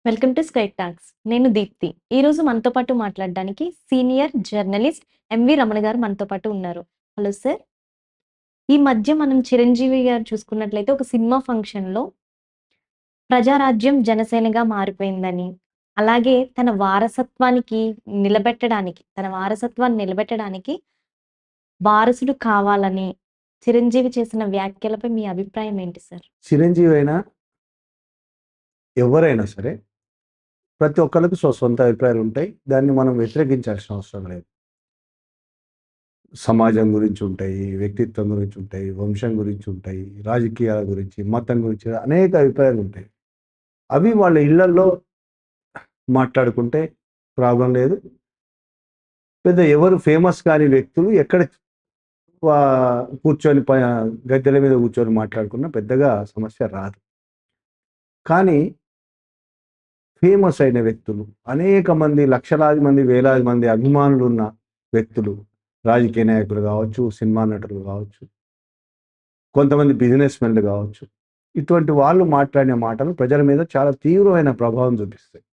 Welcome to sky talks. నేను దీప్తి. ఈరోజు మనతో పాటు మాట్లాడడానికి సీనియర్ జర్నలిస్ట్ ఎంవి రమణ గారు మనతో పాటు ఉన్నారు. Hello sir. ఈ మధ్య మనం చిరంజీవి గారు చూసుకున్నట్లయితే ఒక సినిమా ఫంక్షన్‌లో ప్రజారాజ్యం జనసేనగా మారిపోయిందని, అలాగే తన వారసత్వాన్ని నిలబెట్టడానికి వారసుడు కావాలని చిరంజీవి చేసిన వ్యాఖ్యలపై మీ అభిప్రాయం ఏంటి సార్? చిరంజీవి అయినా ఎవరైనా సరే ప్రతి ఒక్కళ్ళకి సొంత అభిప్రాయాలు ఉంటాయి. దాన్ని మనం వ్యతిరేకించాల్సిన అవసరం లేదు. సమాజం గురించి ఉంటాయి, వ్యక్తిత్వం గురించి ఉంటాయి, వంశం గురించి ఉంటాయి, రాజకీయాల గురించి, మతం గురించి అనేక అభిప్రాయాలు ఉంటాయి. అవి వాళ్ళ ఇళ్లల్లో మాట్లాడుకుంటే ప్రాబ్లం లేదు. పెద్ద ఎవరు ఫేమస్ కాని వ్యక్తులు ఎక్కడ కూర్చొని గద్దెల మీద కూర్చొని మాట్లాడుకున్నా పెద్దగా సమస్య రాదు. కానీ ఫేమస్ అయిన వ్యక్తులు, అనేక మంది, లక్షలాది మంది, వేలాది మంది అభిమానులు ఉన్న వ్యక్తులు, రాజకీయ నాయకులు కావచ్చు, సినిమా నటులు కావచ్చు, కొంతమంది బిజినెస్ మెన్లు కావచ్చు, ఇటువంటి వాళ్ళు మాట్లాడిన మాటలు ప్రజల మీద చాలా తీవ్రమైన ప్రభావం చూపిస్తాయి.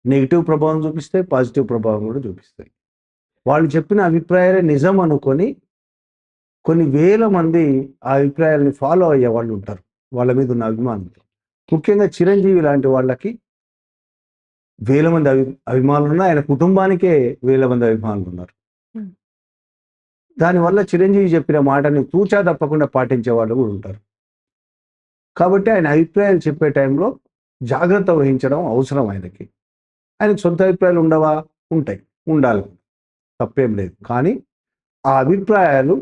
నెగిటివ్ ప్రభావం చూపిస్తాయి, పాజిటివ్ ప్రభావం కూడా చూపిస్తాయి. వాళ్ళు చెప్పిన అభిప్రాయాలే నిజం అనుకొని కొన్ని వేల మంది ఆ అభిప్రాయాలని ఫాలో అయ్యే వాళ్ళు ఉంటారు, వాళ్ళ మీద ఉన్న అభిమానులు. ముఖ్యంగా చిరంజీవి లాంటి వాళ్ళకి వేల మంది అభిమానులు ఉన్నారు. ఆయన కుటుంబానికే వేల మంది అభిమానులు ఉన్నారు. దానివల్ల చిరంజీవి చెప్పిన మాటని తూచా తప్పకుండా పాటించే వాళ్ళు కూడా ఉంటారు. కాబట్టి ఆయన అభిప్రాయాలు చెప్పే టైంలో జాగ్రత్త వహించడం అవసరం. ఆయనకు సొంత అభిప్రాయాలు ఉండవా? ఉంటాయి, ఉండాలి, తప్పేం లేదు. కానీ ఆ అభిప్రాయాలు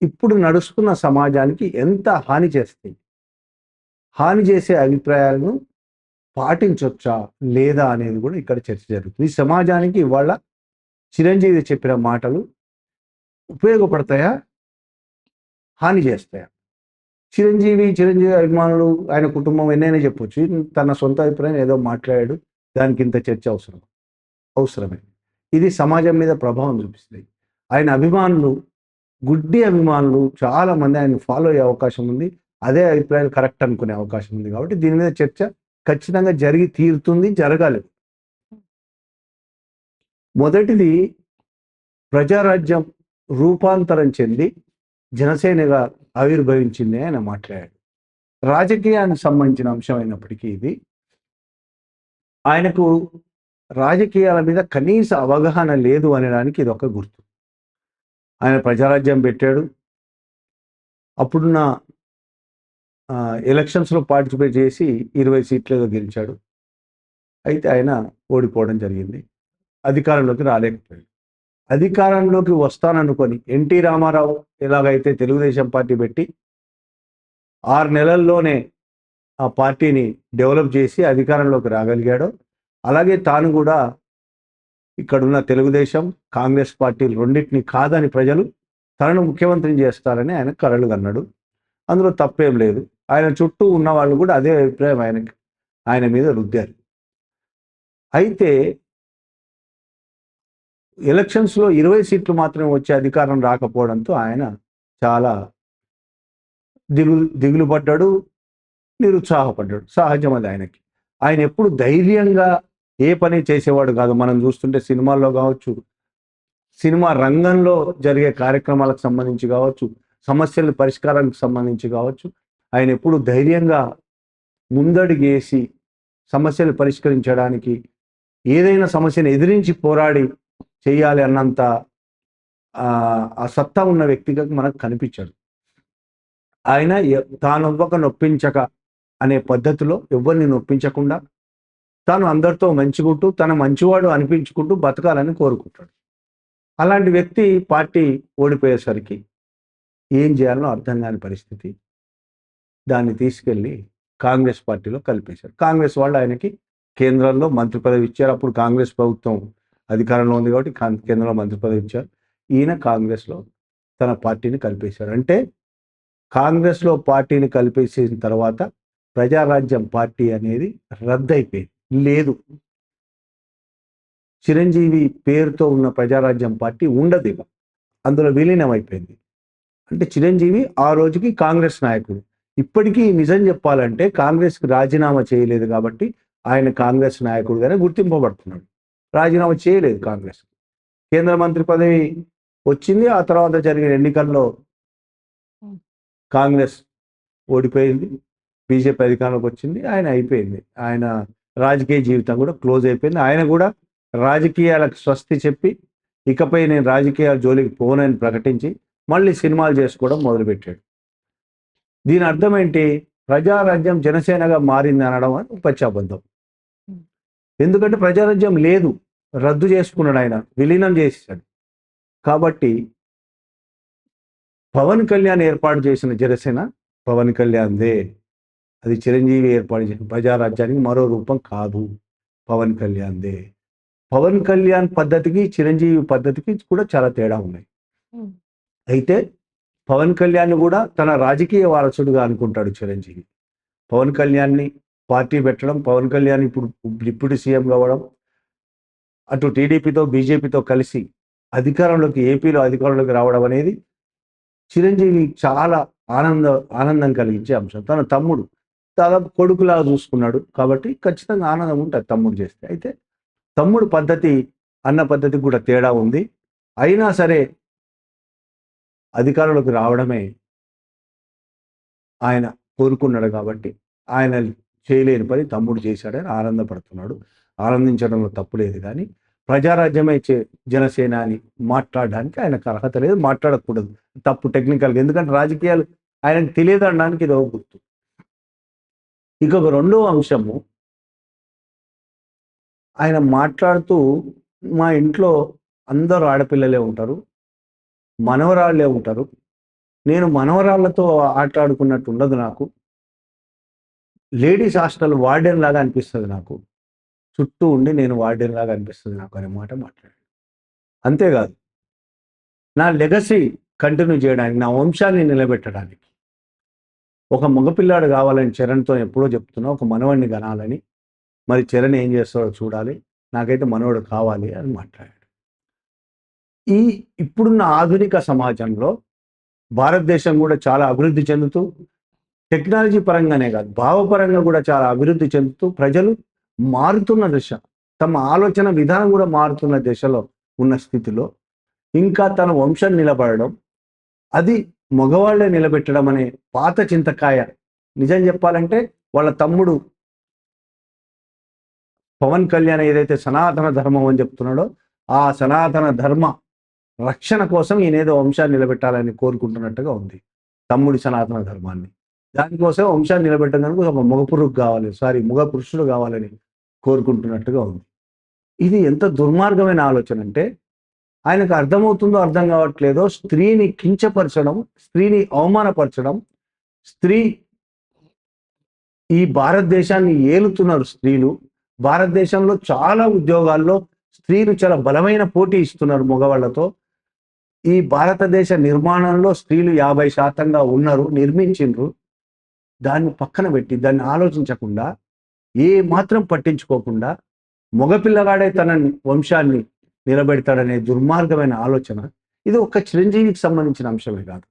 ఇప్పుడు నడుస్తున్న సమాజానికి ఎంత హాని చేస్తాయి, హాని చేసే అభిప్రాయాలను పాటించొచ్చా లేదా అనేది కూడా ఇక్కడ చర్చ జరుగుతుంది. ఈ సమాజానికి ఇవాళ చిరంజీవి చెప్పిన మాటలు ఉపయోగపడతాయా, హాని చేస్తాయా? చిరంజీవి అభిమానులు, ఆయన కుటుంబం ఎన్నైనా చెప్పొచ్చు. తన సొంత అభిప్రాయం ఏదో మాట్లాడాడు, దానికి ఇంత చర్చ అవసరమే. ఇది సమాజం మీద ప్రభావం చూపిస్తుంది. ఆయన అభిమానులు, గుడ్డి అభిమానులు చాలా మంది ఆయన ఫాలో అయ్యే అవకాశం ఉంది. అదే అభిప్రాయాలు కరెక్ట్ అనుకునే అవకాశం ఉంది. కాబట్టి దీని మీద చర్చ ఖచ్చితంగా జరిగి తీరుతుంది, జరగాలి. మొదటిది, ప్రజారాజ్యం రూపాంతరం చెంది జనసేనగా ఆవిర్భవించింది ఆయన మాట్లాడాడు. రాజకీయానికి సంబంధించిన అంశం అయినప్పటికీ ఇది ఆయనకు రాజకీయాల మీద కనీస అవగాహన లేదు అనడానికి ఇది ఒక గుర్తు. ఆయన ప్రజారాజ్యం పెట్టాడు. అప్పుడున్న ఎలక్షన్స్లో పార్టిసిపేట్ చేసి 20 సీట్లలో గెలిచాడు. అయితే ఆయన ఓడిపోవడం జరిగింది, అధికారంలోకి రాలేకపోయాడు. అధికారంలోకి వస్తాననుకొని ఎన్టీ రామారావు ఎలాగైతే తెలుగుదేశం పార్టీ పెట్టి 6 నెలల్లోనే ఆ పార్టీని డెవలప్ చేసి అధికారంలోకి రాగలిగాడో, అలాగే తాను కూడా ఇక్కడున్న తెలుగుదేశం, కాంగ్రెస్ పార్టీలు రెండింటిని కాదని ప్రజలు తనను ముఖ్యమంత్రిని చేస్తారని ఆయన కలలు కన్నాడు. అందులో తప్పేం లేదు. ఆయన చుట్టూ ఉన్న వాళ్ళు కూడా అదే అభిప్రాయం ఆయన మీద రుద్దారు. అయితే ఎలక్షన్స్లో 20 సీట్లు మాత్రమే వచ్చే అధికారం రాకపోవడంతో ఆయన చాలా దిగులు పడ్డాడు, నిరుత్సాహపడ్డాడు. సహజం అది ఆయనకి. ఆయన ఎప్పుడు ధైర్యంగా ఏ పని చేసేవాడు కాదు. మనం చూస్తుంటే సినిమాల్లో కావచ్చు, సినిమా రంగంలో జరిగే కార్యక్రమాలకు సంబంధించి కావచ్చు, సమస్యల పరిష్కారానికి సంబంధించి కావచ్చు, ఆయన ఎప్పుడు ధైర్యంగా ముందడుగేసి సమస్యలు పరిష్కరించడానికి, ఏదైనా సమస్యను ఎదిరించి పోరాడి చేయాలి అన్నంత ఆ సత్తా ఉన్న వ్యక్తిగా మనకు కనిపించాడు. ఆయన తానొవ్వక నొప్పించక అనే పద్ధతిలో ఎవరిని నొప్పించకుండా తాను అందరితో మంచిగుంటూ తన మంచివాడు అనిపించుకుంటూ బతకాలని కోరుకుంటాడు. అలాంటి వ్యక్తి పార్టీ ఓడిపోయేసరికి ఏం చేయాలో అర్థం కాని పరిస్థితి. దాన్ని తీసుకెళ్ళి కాంగ్రెస్ పార్టీలో కలిపేశారు. కాంగ్రెస్ వాళ్ళు ఆయనకి కేంద్రంలో మంత్రి పదవి ఇచ్చారు. అప్పుడు కాంగ్రెస్ ప్రభుత్వం అధికారంలో ఉంది కాబట్టి కేంద్రంలో మంత్రి పదవి ఇచ్చారు. ఈయన కాంగ్రెస్లో తన పార్టీని కలిపేశారు. అంటే కాంగ్రెస్లో పార్టీని కలిపేసిన తర్వాత ప్రజారాజ్యం పార్టీ అనేది రద్దయిపోయింది, లేదు. చిరంజీవి పేరుతో ఉన్న ప్రజారాజ్యం పార్టీ ఉండదు, అందులో విలీనం అయిపోయింది. అంటే చిరంజీవి ఆ రోజుకి కాంగ్రెస్ నాయకుడు. ఇప్పటికీ నిజం చెప్పాలంటే కాంగ్రెస్కి రాజీనామా చేయలేదు కాబట్టి ఆయన కాంగ్రెస్ నాయకుడిగానే గుర్తింపబడుతున్నాడు. రాజీనామా చేయలేదు కాంగ్రెస్. కేంద్ర మంత్రి పదవి వచ్చింది. ఆ తర్వాత జరిగిన ఎన్నికల్లో కాంగ్రెస్ ఓడిపోయింది. బీజేపీ అధికారంలోకి వచ్చింది. ఆయన అయిపోయింది. ఆయన రాజకీయ జీవితం కూడా క్లోజ్ అయిపోయింది. ఆయన కూడా రాజకీయాలకు స్వస్తి చెప్పి ఇకపై నేను రాజకీయాల జోలికి పోనని ప్రకటించి మళ్ళీ సినిమాలు చేసుకోవడం మొదలుపెట్టాడు. దీని అర్థం ఏంటి? ప్రజారాజ్యం జనసేనగా మారింది అనడం అని పచ్చాబద్ధం. ఎందుకంటే ప్రజారాజ్యం లేదు, రద్దు చేసుకున్నాడు, ఆయన విలీనం చేసేసాడు. కాబట్టి పవన్ కళ్యాణ్ ఏర్పాటు చేసిన జనసేన పవన్ కళ్యాణ్దే. అది చిరంజీవి ఏర్పాటు చేసిన ప్రజారాజ్యానికి మరో రూపం కాదు, పవన్ కళ్యాణ్దే. పవన్ కళ్యాణ్ పద్ధతికి చిరంజీవి పద్ధతికి కూడా చాలా తేడా ఉన్నాయి. అయితే పవన్ కళ్యాణ్ కూడా తన రాజకీయ వారసుడుగా అనుకుంటాడు చిరంజీవి. పవన్ కళ్యాణ్ని పార్టీ పెట్టడం, పవన్ కళ్యాణ్ ఇప్పుడు డిప్యూటీ సీఎం కావడం, అటు టీడీపీతో బీజేపీతో కలిసి ఏపీలో అధికారంలోకి రావడం అనేది చిరంజీవి చాలా ఆనందం కలిగించే అంశం. తన తమ్ముడు దాదాపు కొడుకులా చూసుకున్నాడు కాబట్టి ఖచ్చితంగా ఆనందం ఉంటుంది తమ్ముడు చేస్తే. అయితే తమ్ముడు పద్ధతి అన్న పద్ధతికి కూడా తేడా ఉంది. అయినా సరే అధికారంలోకి రావడమే ఆయన కోరుకున్నాడు కాబట్టి ఆయన చేయలేని పని తమ్ముడు చేశాడని ఆనందపడుతున్నాడు. ఆనందించడంలో తప్పు లేదు. కానీ ప్రజారాజ్యమే జనసేన అని మాట్లాడడానికి ఆయనకు అర్హత లేదు, మాట్లాడకూడదు, తప్పు టెక్నికల్గా. ఎందుకంటే రాజకీయాలు ఆయనకు తెలియదు అనడానికి ఇది ఒక గుర్తు. ఇంకొక రెండో అంశము, ఆయన మాట్లాడుతూ మా ఇంట్లో అందరూ ఆడపిల్లలే ఉంటారు, మనవరాళ్ళే ఉంటారు, నేను మనవరాళ్లతో ఆటలాడుకున్నట్టు ఉండదు, నాకు లేడీస్ హాస్టల్ వార్డెన్ లాగా అనిపిస్తుంది, నాకు చుట్టూ ఉండి నేను వార్డెన్ లాగా అనిపిస్తుంది నాకు అనే మాట మాట్లాడాడు. అంతేకాదు, నా లెగసీ కంటిన్యూ చేయడానికి, నా వంశాన్ని నిలబెట్టడానికి ఒక మగపిల్లాడు కావాలని చరణ్తో ఎప్పుడో చెప్తున్నా, ఒక మనవడిని కనాలని. మరి చరణ్ ఏం చేస్తాడో చూడాలి, నాకైతే మనవడు కావాలి అని మాట్లాడాడు. ఇప్పుడున్న ఆధునిక సమాజంలో భారతదేశం కూడా చాలా అభివృద్ధి చెందుతూ, టెక్నాలజీ పరంగానే కాదు భావపరంగా కూడా చాలా అభివృద్ధి చెందుతూ, ప్రజలు మారుతున్న దశ, తమ ఆలోచన విధానం కూడా మారుతున్న దశలో ఉన్న స్థితిలో ఇంకా తన వంశం నిలబడడం, అది మగవాళ్లే నిలబెట్టడం అనే పాత చింతకాయ. నిజం చెప్పాలంటే వాళ్ళ తమ్ముడు పవన్ కళ్యాణ్ ఏదైతే సనాతన ధర్మం అని చెప్తున్నాడో, ఆ సనాతన ధర్మ రక్షణ కోసం ఈయనేదో వంశాన్ని నిలబెట్టాలని కోరుకుంటున్నట్టుగా ఉంది, తమ్ముడి సనాతన ధర్మాన్ని. దానికోసం వంశాన్ని నిలబెట్టడానికి ఒక మగ పురుషుడు కావాలని కోరుకుంటున్నట్టుగా ఉంది. ఇది ఎంత దుర్మార్గమైన ఆలోచన అంటే, ఆయనకు అర్థమవుతుందో అర్థం కావట్లేదో, స్త్రీని కించపరచడం, స్త్రీని అవమానపరచడం, ఈ భారతదేశాన్ని ఏలుతున్నారు స్త్రీలు. భారతదేశంలో చాలా ఉద్యోగాల్లో స్త్రీలు చాలా బలమైన పోటీ ఇస్తున్నారు మగవాళ్లతో. ఈ భారతదేశ నిర్మాణంలో స్త్రీలు 50% ఉన్నారు, నిర్మించిండ్రు. దాన్ని పక్కన పెట్టి, దాన్ని ఆలోచించకుండా, ఏ మాత్రం పట్టించుకోకుండా మగపిల్లగాడే తన వంశాన్ని నిలబెడతాడనే దుర్మార్గమైన ఆలోచన. ఇది ఒక్క చిరంజీవికి సంబంధించిన అంశమే కాదు,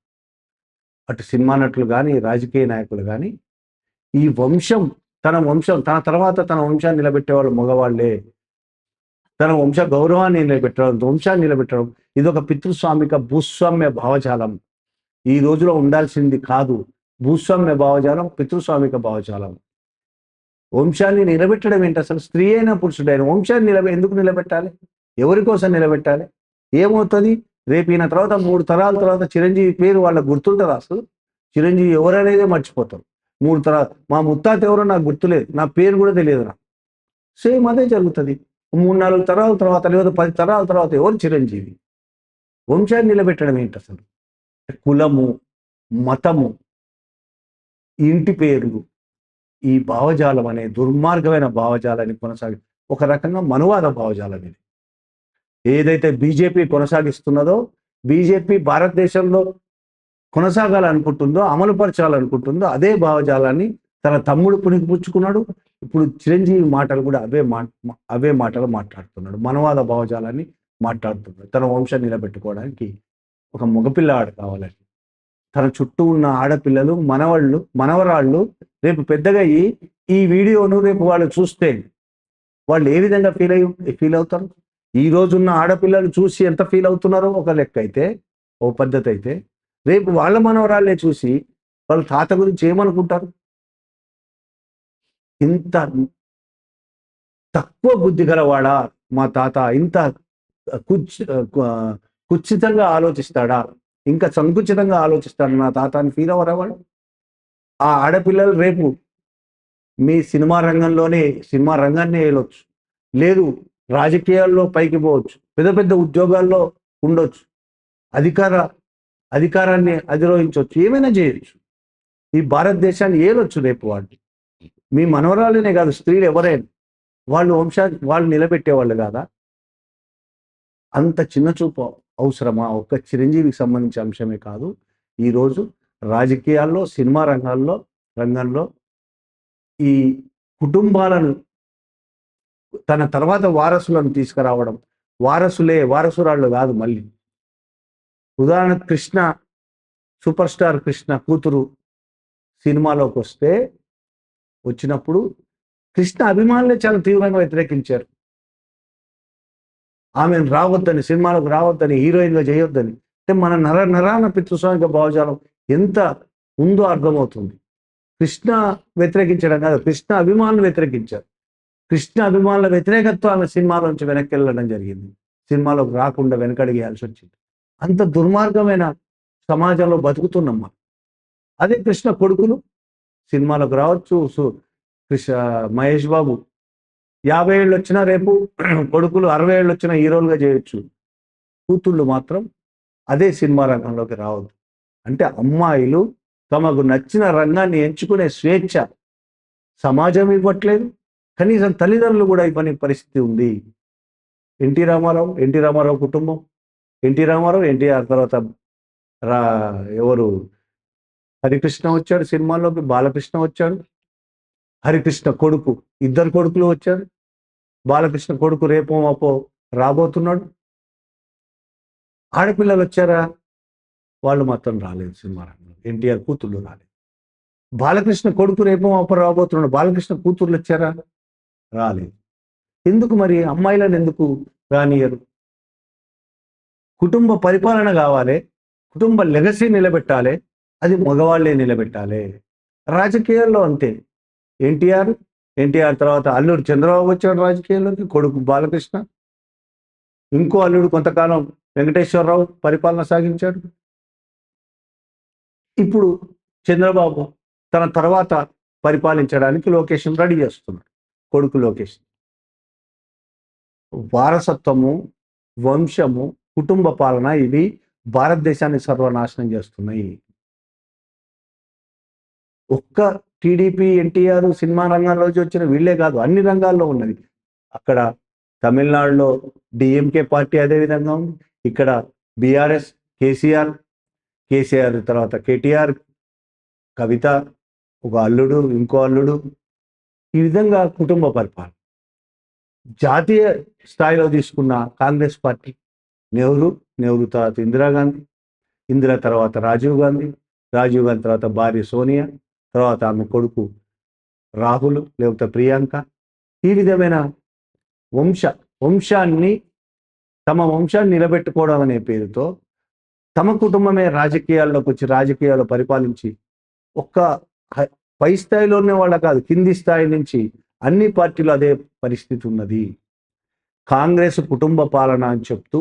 అటు సినిమా నటులు కానీ రాజకీయ నాయకులు కానీ ఈ తన తర్వాత తన వంశాన్ని నిలబెట్టేవాళ్ళు మగవాళ్లే. తన వంశ గౌరవాన్ని నిలబెట్టడం, వంశాన్ని నిలబెట్టడం, ఇది ఒక పితృస్వామిక భూస్వామ్య భావజాలం. ఈ రోజులో ఉండాల్సింది కాదు భూస్వామ్య భావజాలం, పితృస్వామిక భావజాలం. వంశాన్ని నిలబెట్టడం ఏంటి? అసలు స్త్రీ అయినా పురుషుడైనా వంశాన్ని ఎందుకు నిలబెట్టాలి? ఎవరి కోసం నిలబెట్టాలి? ఏమవుతుంది? రేపు ఈయన తర్వాత 3 తరాల తర్వాత చిరంజీవి పేరు వాళ్ళకు గుర్తుంటుందా? అసలు చిరంజీవి ఎవరనేదే మర్చిపోతారు. 3 తరాలు, మా ముత్తాత ఎవరో నాకు గుర్తులేదు, నా పేరు కూడా తెలియదు నాకు. సేమ్ అదే జరుగుతుంది 3-4 తరాల తర్వాత, లేదా 10 తరాల తర్వాత ఎవరు చిరంజీవి? వంశాన్ని నిలబెట్టడం ఏంటి అసలు? కులము, మతము, ఇంటి పేర్లు, ఈ భావజాలం అనే దుర్మార్గమైన భావజాలాన్ని ఒక రకంగా మనువాద భావజాలం ఇది. ఏదైతే బీజేపీ కొనసాగిస్తున్నదో, బీజేపీ భారతదేశంలో కొనసాగాలనుకుంటుందో, అమలుపరచాలనుకుంటుందో అదే భావజాలాన్ని తన తమ్ముడు పుణికిపుచ్చుకున్నాడు. ఇప్పుడు చిరంజీవి మాటలు కూడా అవే మాటలు మాట్లాడుతున్నాడు, మనవాద భావజాలాన్ని మాట్లాడుతున్నాడు. తన వంశం నిలబెట్టుకోవడానికి ఒక మగపిల్లవాడు కావాలని. తన చుట్టూ ఉన్న ఆడపిల్లలు, మనవరాళ్ళు రేపు పెద్దగా అయ్యి ఈ వీడియోను రేపు వాళ్ళు చూస్తే వాళ్ళు ఏ విధంగా ఫీల్ అవుతారు? ఈ రోజున్న ఆడపిల్లలు చూసి ఎంత ఫీల్ అవుతున్నారో ఒక లెక్క అయితే, ఓ పద్ధతి అయితే, రేపు వాళ్ళ మనవరాళ్ళే చూసి వాళ్ళ తాత గురించి ఏమనుకుంటారు? ఇంత తక్కువ బుద్ధి గలవాడా మా తాత, ఇంత కుచ్ కుచితంగా ఆలోచిస్తాడా, ఇంకా సంకుచితంగా ఆలోచిస్తాడు నా తాత అని ఫీల్ అవ్వరా వాళ్ళు? ఆ ఆడపిల్లలు రేపు మీ సినిమా రంగాన్ని వెళ్ళొచ్చు, లేదు రాజకీయాల్లో పైకి పోవచ్చు, పెద్ద పెద్ద ఉద్యోగాల్లో ఉండొచ్చు, అధికారాన్ని అధిరోహించవచ్చు, ఏమైనా చేయొచ్చు, ఈ భారతదేశాన్ని ఏలొచ్చు రేపు వాళ్ళు. మీ మనవరాలనే కాదు, స్త్రీలు ఎవరైనా వాళ్ళు నిలబెట్టేవాళ్ళు కాదా? అంత చిన్న చూపు అవసరమా? ఒక్క చిరంజీవికి సంబంధించిన అంశమే కాదు, ఈరోజు రాజకీయాల్లో, సినిమా రంగంలో ఈ కుటుంబాలను తన తర్వాత వారసులను తీసుకురావడం, వారసురాళ్ళు కాదు. మళ్ళీ ఉదాహరణ కృష్ణ, సూపర్ స్టార్ కృష్ణ కూతురు సినిమాలోకి వచ్చినప్పుడు కృష్ణ అభిమానులే చాలా తీవ్రంగా వ్యతిరేకించారు. ఆమెను సినిమాలోకి రావద్దని, హీరోయిన్గా చేయొద్దని. అంటే మన నరాన పితృస్వామిక భావజాలం ఎంత ఉందో అర్థమవుతుంది. కృష్ణ వ్యతిరేకించడం కాదు, కృష్ణ అభిమానులు వ్యతిరేకించారు. కృష్ణ అభిమానుల వ్యతిరేకత్వం ఆమె సినిమాలోంచి వెనక్కి వెళ్ళడం జరిగింది, సినిమాలోకి రాకుండా వెనకడిగేయాల్సి వచ్చింది. అంత దుర్మార్గమైన సమాజంలో బతుకుతున్నాం మనం. అదే కృష్ణ కొడుకులు సినిమాలోకి రావచ్చు. మహేష్ బాబు 50 ఏళ్ళు వచ్చినా రేపు కొడుకులు 60 ఏళ్ళు వచ్చినా హీరోలుగా చేయొచ్చు, కూతుళ్ళు మాత్రం అదే సినిమా రంగంలోకి రావద్దు. అంటే అమ్మాయిలు తమకు నచ్చిన రంగాన్ని ఎంచుకునే స్వేచ్ఛ సమాజం ఇవ్వట్లేదు, కనీసం తల్లిదండ్రులు కూడా ఇవ్వని పరిస్థితి ఉంది. ఎన్టీ రామారావు కుటుంబం, ఎన్టీఆర్ తర్వాత ఎవరు హరికృష్ణ వచ్చాడు సినిమాల్లోకి, బాలకృష్ణ వచ్చాడు, హరికృష్ణ కొడుకు, ఇద్దరు కొడుకులు వచ్చారు, బాలకృష్ణ కొడుకు రేపో మాపో రాబోతున్నాడు. ఆడపిల్లలు వచ్చారా? వాళ్ళు మాత్రం రాలేదు సినిమా రంగంలో. ఎన్టీఆర్ కూతుళ్ళు రాలేదు. బాలకృష్ణ కొడుకు రేపో మాపో రాబోతున్నాడు, బాలకృష్ణ కూతుర్లు వచ్చారా? రాలేదు. ఎందుకు మరి అమ్మాయిలను ఎందుకు రానియరు? కుటుంబ పరిపాలన కావాలి, కుటుంబ లెగసీ నిలబెట్టాలి, అది మగవాళ్లే నిలబెట్టాలి. రాజకీయాల్లో అంతే. ఎన్టీఆర్ తర్వాత అల్లుడు చంద్రబాబు వచ్చాడు రాజకీయాల్లోకి, కొడుకు బాలకృష్ణ, ఇంకో అల్లుడు కొంతకాలం వెంకటేశ్వరరావు పరిపాలన సాగించాడు. ఇప్పుడు చంద్రబాబు తన తర్వాత పరిపాలించడానికి లోకేష్ రెడీ చేస్తున్నాడు, కొడుకు లోకేష్. వారసత్వము, వంశము, కుటుంబ పాలన ఇవి భారతదేశాన్ని సర్వనాశనం చేస్తున్నాయి. ఒక్క టీడీపీ, ఎన్టీఆర్ సినిమా రంగంలో వచ్చిన వీళ్ళే కాదు, అన్ని రంగాల్లో ఉన్నది. అక్కడ తమిళనాడులో డిఎంకే పార్టీ అదే విధంగా ఉంది, ఇక్కడ బీఆర్ఎస్, కేసీఆర్ తర్వాత కేటీఆర్, కవిత, ఒక అల్లుడు, ఇంకో అల్లుడు, ఈ విధంగా కుటుంబ పరిపాలన. జాతీయ స్థాయిలో తీసుకున్న కాంగ్రెస్ పార్టీ, నెహ్రూ తర్వాత ఇందిరా తర్వాత రాజీవ్ గాంధీ తర్వాత భార్య సోనియా, తర్వాత ఆమె కొడుకు రాహుల్ లేకపోతే ప్రియాంక. ఈ విధమైన తమ వంశాన్ని నిలబెట్టుకోవడం అనే పేరుతో తమ కుటుంబమే రాజకీయాల్లోకి వచ్చి రాజకీయాల్లో పరిపాలించి, ఒక్క పై స్థాయిలో ఉన్న వాళ్ళ కాదు, కింది స్థాయి నుంచి అన్ని పార్టీలు అదే పరిస్థితి ఉన్నది. కాంగ్రెస్ కుటుంబ పాలన అని చెప్తూ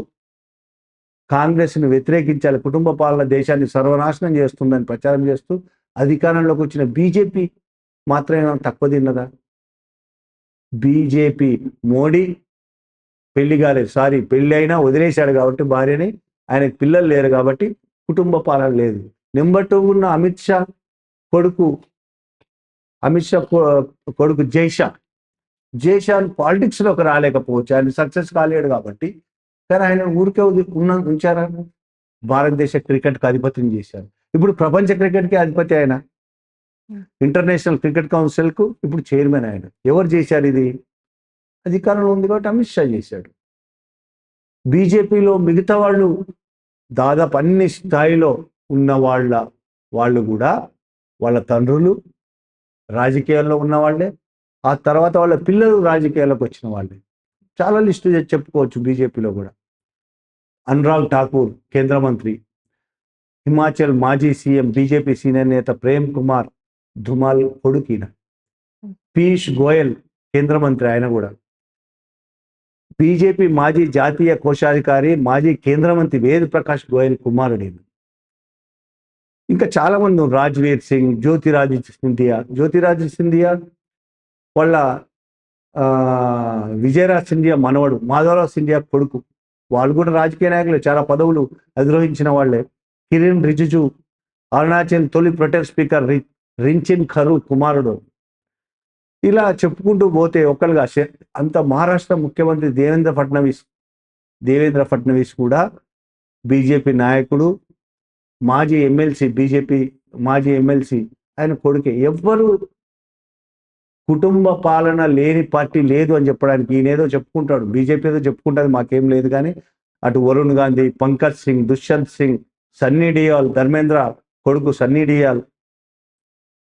కాంగ్రెస్ని వ్యతిరేకించాలి, కుటుంబ పాలన దేశాన్ని సర్వనాశనం చేస్తుందని ప్రచారం చేస్తూ అధికారంలోకి వచ్చిన బీజేపీ మాత్రమే తక్కువ తిన్నదా? బీజేపీ, మోడీ పెళ్లి అయినా వదిలేశాడు కాబట్టి భార్యని, ఆయనకు పిల్లలు లేరు కాబట్టి కుటుంబ పాలన లేదు. నెంబర్ 2 ఉన్న అమిత్ షా కొడుకు జైషాన్ పాలిటిక్స్లోకి రాలేకపోవచ్చు, ఆయన సక్సెస్ కాలేడు కాబట్టి. కానీ ఆయన ఊరికే ఉంచారా? భారతదేశ క్రికెట్కి అధిపత్యం చేశారు. ఇప్పుడు ప్రపంచ క్రికెట్కి అధిపతి ఆయన, ఇంటర్నేషనల్ క్రికెట్ కౌన్సిల్కు ఇప్పుడు చైర్మన్ ఆయన. ఎవరు చేశారు ఇది? అధికారంలో ఉంది కాబట్టి అమిత్ షా చేశాడు. బీజేపీలో మిగతా వాళ్ళు దాదాపు అన్ని స్థాయిలో ఉన్న వాళ్ళ వాళ్ళు కూడా వాళ్ళ తండ్రులు రాజకీయాల్లో ఉన్న వాళ్ళే, ఆ తర్వాత వాళ్ళ పిల్లలు రాజకీయాల్లోకి వచ్చిన వాళ్ళే. చాలా లిస్టు చెప్పుకోవచ్చు బీజేపీలో కూడా. అనురాగ్ ఠాకూర్ కేంద్ర మంత్రి, హిమాచల్ మాజీ సీఎం, బీజేపీ సీనియర్ నేత ప్రేమ్ కుమార్ ధుమాల్ కొడుకిన. పీయూష్ గోయల్ కేంద్ర మంత్రి, ఆయన కూడా. బీజేపీ మాజీ జాతీయ కోశాధికారి, మాజీ కేంద్ర మంత్రి వేద్ ప్రకాష్ గోయల్ కుమారుడు. ఇంకా చాలా మంది ఉన్నారు. రాజ్వీర్ సింగ్, జ్యోతిరాజ్ సింధియా వాళ్ళ విజయరాజ్ సింధియా మనవడు, మాధవరావు సింధియా కొడుకు. వాళ్ళు కూడా రాజకీయ నాయకులు, చాలా పదవులు అధిరోహించిన వాళ్ళే. కిరణ్ రిజిజు, అరుణాచల్ తొలి ప్రొటెస్ట్ స్పీకర్ రించిన్ ఖరు కుమారుడు. ఇలా చెప్పుకుంటూ పోతే ఒకరుగా అంత మహారాష్ట్ర ముఖ్యమంత్రి దేవేంద్ర ఫడ్నవీస్ కూడా బీజేపీ నాయకుడు, మాజీ ఎమ్మెల్సీ, బీజేపీ మాజీ ఎమ్మెల్సీ, ఆయన కొడుకే. ఎవ్వరు కుటుంబ పాలన లేని పార్టీ లేదు అని చెప్పడానికి ఈయనేదో చెప్పుకుంటాడు, బీజేపీ ఏదో చెప్పుకుంటుంది, మాకేం లేదు. కానీ అటు వరుణ్ గాంధీ, పంకజ్ సింగ్, దుష్యంత్ సింగ్, సన్నీ డియోల్, ధర్మేంద్ర కొడుకు సన్నీ డియోల్,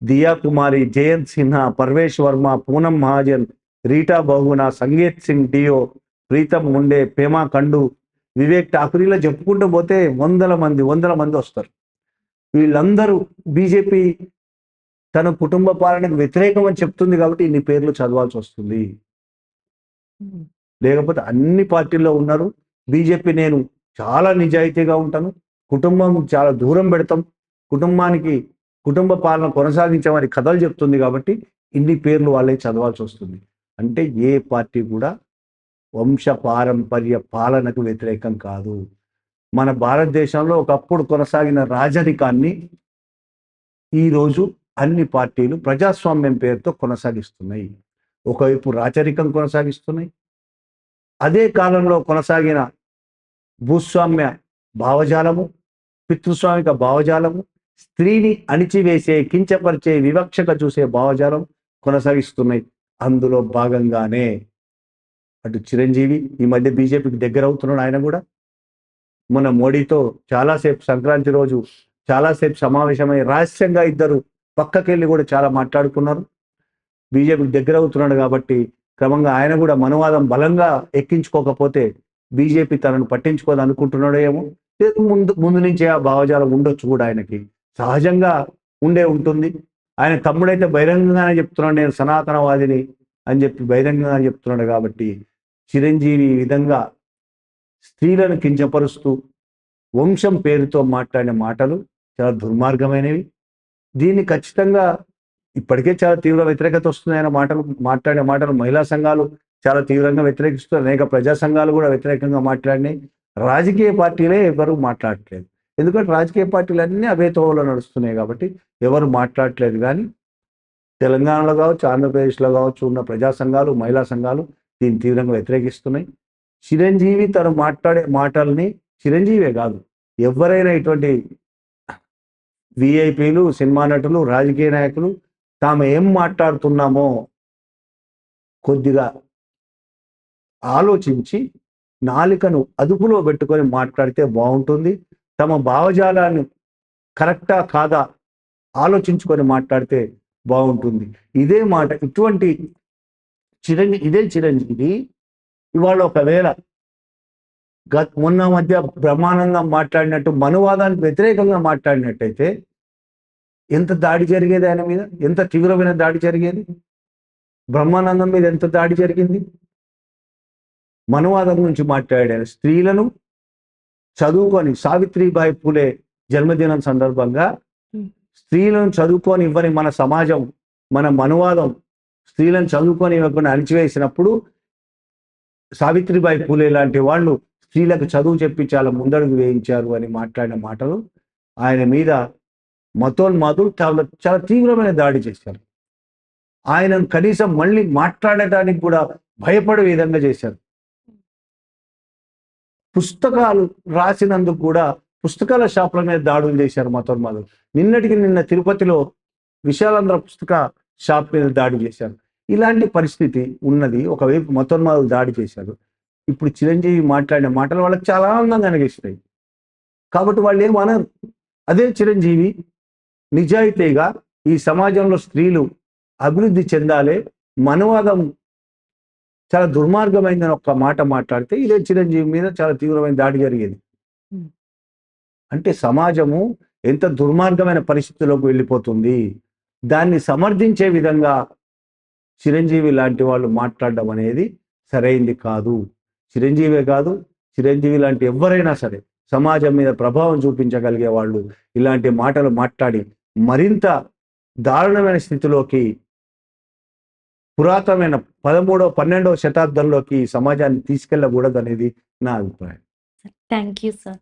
దియా కుమారి, జయంత్ సిన్హా, పర్వేష్ వర్మ, పూనం మహాజన్, రీటా బహుగుణ, సంగీత్ సింగ్ డియో, ప్రీతం ముండే, పేమా ఖండు, వివేక్ ఠాకూర్, ఇలా చెప్పుకుంటూ పోతే వందల మంది వస్తారు. వీళ్ళందరూ బీజేపీ తన కుటుంబ పాలనకు వ్యతిరేకం అని చెప్తుంది కాబట్టి ఇన్ని పేర్లు చదవాల్సి వస్తుంది. లేకపోతే అన్ని పార్టీల్లో ఉన్నారు. బీజేపీ నేను చాలా నిజాయితీగా ఉంటాను, కుటుంబం చాలా దూరం పెడతాం, కుటుంబ పాలన కొనసాగించమని కథలు చెప్తుంది కాబట్టి ఇన్ని పేర్లు వాళ్ళే చదవాల్సి వస్తుంది. అంటే ఏ పార్టీ కూడా వంశ పారంపర్య పాలనకు వ్యతిరేకం కాదు. మన భారతదేశంలో ఒకప్పుడు కొనసాగిన రాజరికాన్ని ఈరోజు అన్ని పార్టీలు ప్రజాస్వామ్యం పేరుతో కొనసాగిస్తున్నాయి. ఒకవైపు రాచరికం కొనసాగిస్తున్నాయి, అదే కాలంలో కొనసాగిన భూస్వామ్య భావజాలము, పితృస్వామిక భావజాలము, స్త్రీని అణిచివేసే, కించపరిచే, వివక్షగా చూసే భావజాలం కొనసాగిస్తున్నాయి. అందులో భాగంగానే అటు చిరంజీవి ఈ మధ్య బీజేపీకి దగ్గర అవుతున్నాడు. ఆయన కూడా మన మోడీతో చాలాసేపు సంక్రాంతి రోజు చాలాసేపు సమావేశమై రహస్యంగా ఇద్దరు పక్కకెళ్ళి కూడా చాలా మాట్లాడుకున్నారు. బీజేపీకి దగ్గర అవుతున్నాడు కాబట్టి క్రమంగా ఆయన కూడా మనవాదం బలంగా ఎక్కించుకోకపోతే బీజేపీ తనను పట్టించుకోదు అనుకుంటున్నాడో ఏమో. ముందు నుంచే ఆ భావజాలం ఉండొచ్చు కూడా, ఆయనకి సహజంగా ఉంటుంది. ఆయన తమ్ముడైతే బహిరంగంగానే చెప్తున్నాడు, నేను సనాతనవాదిని అని చెప్పి బహిరంగంగా చెప్తున్నాడు. కాబట్టి చిరంజీవి ఈ విధంగా స్త్రీలను కించపరుస్తూ వంశం పేరుతో మాట్లాడిన మాటలు చాలా దుర్మార్గమైనవి. దీన్ని ఖచ్చితంగా ఇప్పటికే చాలా తీవ్ర వ్యతిరేకత వస్తుంది. ఆయన మాట్లాడే మాటలు మహిళా సంఘాలు చాలా తీవ్రంగా వ్యతిరేకిస్తున్నారు, అనేక ప్రజా సంఘాలు కూడా వ్యతిరేకంగా మాట్లాడినాయి. రాజకీయ పార్టీలే ఎవరు మాట్లాడట్లేదు, ఎందుకంటే రాజకీయ పార్టీలు అన్నీ అవే తోవలో నడుస్తున్నాయి కాబట్టి ఎవరు మాట్లాడట్లేదు. కానీ తెలంగాణలో కావచ్చు, ఆంధ్రప్రదేశ్లో కావచ్చు ఉన్న ప్రజా సంఘాలు, మహిళా సంఘాలు దీన్ని తీవ్రంగా వ్యతిరేకిస్తున్నాయి. చిరంజీవి తను మాట్లాడే మాటల్ని, చిరంజీవే కాదు ఎవరైనా ఇటువంటి విఐపీలు, సినిమా నటులు, రాజకీయ నాయకులు తాము ఏం మాట్లాడుతున్నామో కొద్దిగా ఆలోచించి నాలికను అదుపులో పెట్టుకొని మాట్లాడితే బాగుంటుంది. తమ భావజాలాన్ని కరెక్టా కాదా ఆలోచించుకొని మాట్లాడితే బాగుంటుంది. ఇదే మాట ఇదే చిరంజీవి ఇవాళ ఒకవేళ మొన్న మధ్య బ్రహ్మానందం మాట్లాడినట్టు మనువాదానికి వ్యతిరేకంగా మాట్లాడినట్టయితే ఎంత దాడి జరిగేది ఆయన మీద, ఎంత తీవ్రమైన దాడి జరిగేది. బ్రహ్మానందం మీద ఎంత దాడి జరిగింది. మనువాదం గురించి మాట్లాడారు. స్త్రీలను చదువుకొని, సావిత్రిబాయి పూలే జన్మదినం సందర్భంగా స్త్రీలను చదువుకొని ఇవ్వని మన సమాజం, మన మనువాదం స్త్రీలను చదువుకొని ఇవ్వకుండా అణిచివేసినప్పుడు సావిత్రిబాయి పూలే లాంటి వాళ్ళు స్త్రీలకు చదువు చెప్పి చాలా ముందడుగు వేయించారు అని మాట్లాడిన మాటలు ఆయన మీద మతోన్మాదులు చాలా తీవ్రమైన దాడి చేశారు. ఆయనను కనీసం మళ్ళీ మాట్లాడటానికి కూడా భయపడే విధంగా చేశారు. పుస్తకాలు రాసినందుకు కూడా పుస్తకాల షాపుల మీద దాడులు చేశారు మతోన్మాదులు. నిన్న తిరుపతిలో విశాలాంధ్ర పుస్తక షాప్ మీద దాడి చేశారు. ఇలాంటి పరిస్థితి ఉన్నది. ఒకవైపు మతోన్మాదులు దాడి చేశారు. ఇప్పుడు చిరంజీవి మాట్లాడిన మాటలు వాళ్ళకి చాలా ఆనందంగా అనిపిస్తాయి కాబట్టి వాళ్ళు ఏమనరు. అదే చిరంజీవి నిజాయితీగా ఈ సమాజంలో స్త్రీలు అభివృద్ధి చెందాలి, మనవాదం చాలా దుర్మార్గమైందని ఒక్క మాట మాట్లాడితే ఇదే చిరంజీవి మీద చాలా తీవ్రమైన దాడి జరిగేది. Hmm. అంటే సమాజము ఎంత దుర్మార్గమైన పరిస్థితిలోకి వెళ్ళిపోతుంది, దాన్ని సమర్థించే విధంగా చిరంజీవి లాంటి వాళ్ళు మాట్లాడడం అనేది సరైంది కాదు. చిరంజీవే కాదు, చిరంజీవి లాంటి ఎవరైనా సరే సమాజం మీద ప్రభావం చూపించగలిగే వాళ్ళు ఇలాంటి మాటలు మాట్లాడి మరింత దారుణమైన స్థితిలోకి, పురాతనమైన 13వ 12వ శతాబ్దంలోకి ఈ సమాజాన్ని తీసుకెళ్ళకూడదు అనేది నా అభిప్రాయం. Thank you sir.